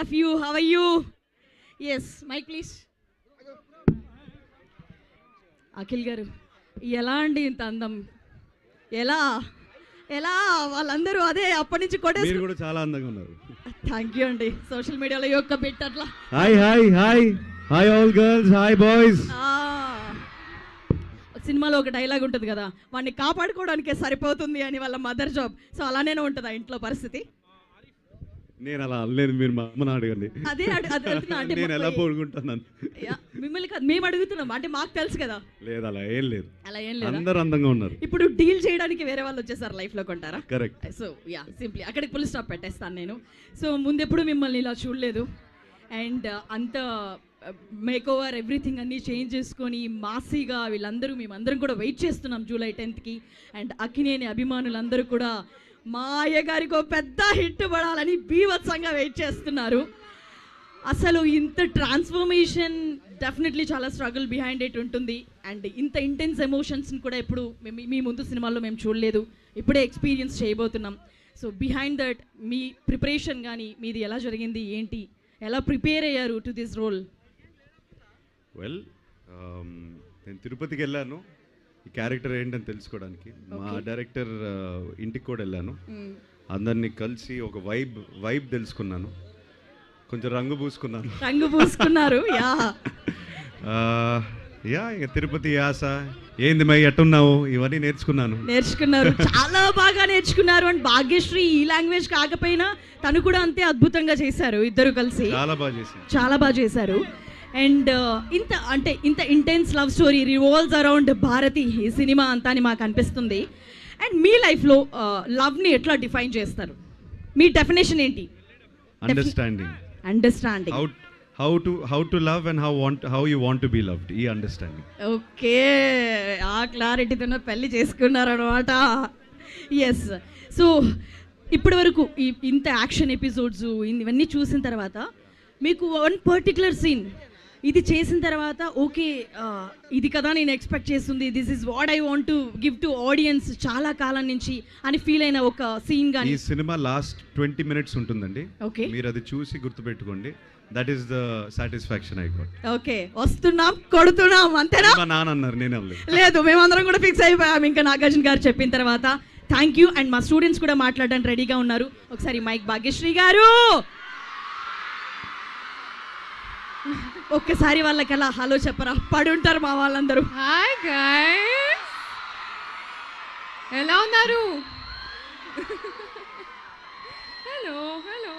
of you. How are you? Yes, mic please. Akhil గారు ఎలా అండి ఇంత అందం? ఎలా ఎలా వాళ్ళందరూ అదే అప్పటి నుంచి కొట్టేసి మీరు కూడా చాలా అందంగా ఉన్నారు. థ్యాంక్ యూ అండి. సోషల్ మీడియాలో యొక్క బిట్ అట్లా hi hi hi hi all girls, hi boys. సినిమాలో ఒక డైలాగ్ ఉంటుంది కదా, వాడిని కాపాడుకోవడానికే సరిపోతుంది అని వాళ్ళ మదర్ జాబ్. సో అలానే ఉంటుందా ఇంట్లో పరిస్థితి? నేను అలా అనలేదు, మీరు మా అమ్మని అడగండి. అదే అంటే నేను ఎలా పోడుకుంటాను మిమ్మల్ని కాదు, మేము అడుగుతున్నాం, అంటే మాకు తెలుసు కదా. లేదు అలా ఏం లేదు, అలా ఏం లేదు, అందరూ అందంగా ఉన్నారు. ఇప్పుడు డీల్ చేయడానికి వేరే వాళ్ళు వచ్చేసారు లైఫ్లో కొంటారా? కరెక్ట్. సో యా, సింప్లీ అక్కడికి ఫుల్ స్టాప్ పెట్టేస్తాను నేను. సో ముందెప్పుడు మిమ్మల్ని ఇలా చూడలేదు. అండ్ అంత మేక్ ఓవర్ ఎవ్రీథింగ్ అన్నీ చేంజ్ చేసుకొని మాసీగా వీళ్ళందరూ మేమందరం కూడా వెయిట్ చేస్తున్నాం జూలై 10th. అండ్ అక్కినేని అభిమానులందరూ కూడా మా అయ్యగారికి పెద్ద హిట్ పడాలని బీభత్సంగా వెయిట్ చేస్తున్నారు. అసలు ఇంత ట్రాన్స్ఫర్మేషన్ డెఫినెట్లీ చాలా స్ట్రగుల్ బిహైండ్ ఇట్ ఉంటుంది. అండ్ ఇంత ఇంటెన్స్ ఎమోషన్స్ని కూడా ఎప్పుడు మీ ముందు సినిమాల్లో మేము చూడలేదు, ఇప్పుడే ఎక్స్పీరియన్స్ చేయబోతున్నాం. So behind that me preparation కానీ మీది ఎలా జరిగింది, ఏంటి, ఎలా ప్రిపేర్ అయ్యారు టు దిస్ రోల్? వెల్, నేను తిరుపతికి వెళ్ళాను ఈ క్యారెక్టర్ ఏంటని తెలుసుకోవడానికి. మా డైరెక్టర్ ఇంటికి కూడా వెళ్ళాను, అందరినీ కలిసి ఒక వైబ్ తెలుసుకున్నాను, కొంచెం రంగు పూసుకున్నారు. యా ఇక తిరుపతి యాస ఏంది మై ఎట్టున్నావు ఇవన్నీ నేర్చుకున్నారు. చాలా బాగా నేర్చుకున్నారు. అండ్ భాగ్యశ్రీ ఈ లాంగ్వేజ్ కాకపోయినా తను కూడా అంతే అద్భుతంగా చేశారు. ఇద్దరు కలిసి చాలా బాగా చేశారు. అండ్ ఇంత intense love story revolves around Bharathi ఈ సినిమా అంతా అని మాకు అనిపిస్తుంది. అండ్ మీ లైఫ్లో లవ్ని ఎట్లా డిఫైన్ చేస్తారు? మీ డెఫినేషన్ ఏంటి? Understanding how to love and how you want to be loved, ఈ అండర్స్టాండింగ్. ఓకే, ఆ క్లారిటీతో పెళ్లి చేసుకున్నారనమాట. ఎస్. సో ఇప్పటి వరకు ఇంత యాక్షన్ ఎపిసోడ్స్ ఇవన్నీ చూసిన తర్వాత మీకు వన్ పర్టికులర్ సీన్ ఇది చేసిన తర్వాత ఓకే ఇది కదా నేను ఎక్స్పెక్ట్ చేస్తుంది, this is what I want to give to audience చాలా కాలం నుంచి అని ఫీల్ అయిన ఒక సీన్ గాని? ఈ సినిమా లాస్ట్ 20 minutes ఉంటుందండి. ఓకే, మీరు అది చూసి గుర్తుపెట్టుకోండి. That is the satisfaction I got. Okay, వస్తున్నాం కొడుతున్నాం అంతేనా? మా నాన్న అన్నారు, నేను లేదు, మేమందరం కూడా ఫిక్స్ అయిపోయాం ఇంకా నాగార్జున గారు చెప్పిన తర్వాత. Thank you. అండ్ మా స్టూడెంట్స్ కూడా మాట్లాడడానికి రెడీగా ఉన్నారు. ఒకసారి మైక్ భాగ్యశ్రీ గారు ఒక్కసారి వాళ్ళకి అలా హలో చెప్పరా, పడుంటారు మా వాళ్ళందరూ. హాయ్ గైస్, ఎలా ఉన్నారు? Hello hello.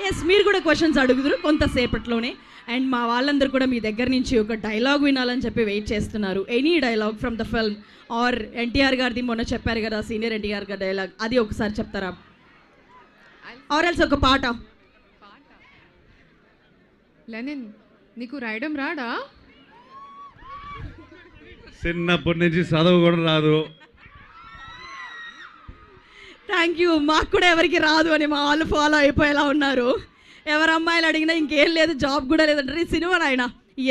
ఎస్ మీరు కూడా క్వశ్చన్స్ అడుగుదురు కొంతసేపట్లోనే. అండ్ మా వాళ్ళందరూ కూడా మీ దగ్గర నుంచి ఒక డైలాగ్ వినాలని చెప్పి వెయిట్ చేస్తున్నారు. Any dialogue from the film or NTR గారిది మొన్న చెప్పారు కదా సీనియర్ ఎన్టీఆర్ గారి డైలాగ్, అది ఒకసారి చెప్తారా? ఆర్ ఎల్స్ ఒక పాట. లెనిన్, నీకు రాయడం రాడా? చిన్నప్పటి నుంచి చదువు కూడా రాదు. Thank you. మాకు కూడా ఎవరికి రాదు అని మా వాళ్ళు ఫాలో అయిపోయేలా ఉన్నారు. ఎవరు అమ్మాయిలు అడిగినా ఇంకేం లేదు, జాబ్ కూడా లేదంటారు. ఈ సినిమా నాయన.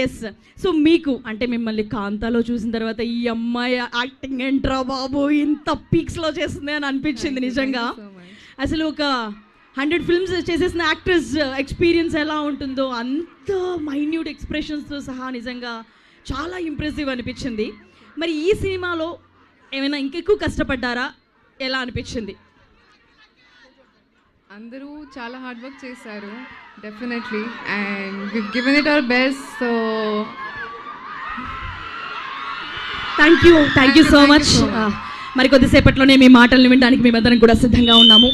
ఎస్. సో మీకు అంటే మిమ్మల్ని కాంతాలో చూసిన తర్వాత ఈ అమ్మాయి యాక్టింగ్ ఏంట్రా బాబు ఇంత పీక్స్లో చేస్తుంది అని అనిపించింది నిజంగా. అసలు ఒక 100 films చేసేసిన యాక్టర్స్ ఎక్స్పీరియన్స్ ఎలా ఉంటుందో అంత మైన్యూట్ ఎక్స్ప్రెషన్స్తో సహా నిజంగా చాలా ఇంప్రెసివ్ అనిపించింది. మరి ఈ సినిమాలో ఏమైనా ఇంకెక్కువ కష్టపడ్డారా? ఎలా అనిపించింది? అందరూ చాలా హార్డ్ వర్క్ చేశారు definitely, and we've given it our best. So thank you so much. మరి కొద్దిసేపట్లోనే మీ మాటలను వినడానికి మేమందరం కూడా సిద్ధంగా ఉన్నాము.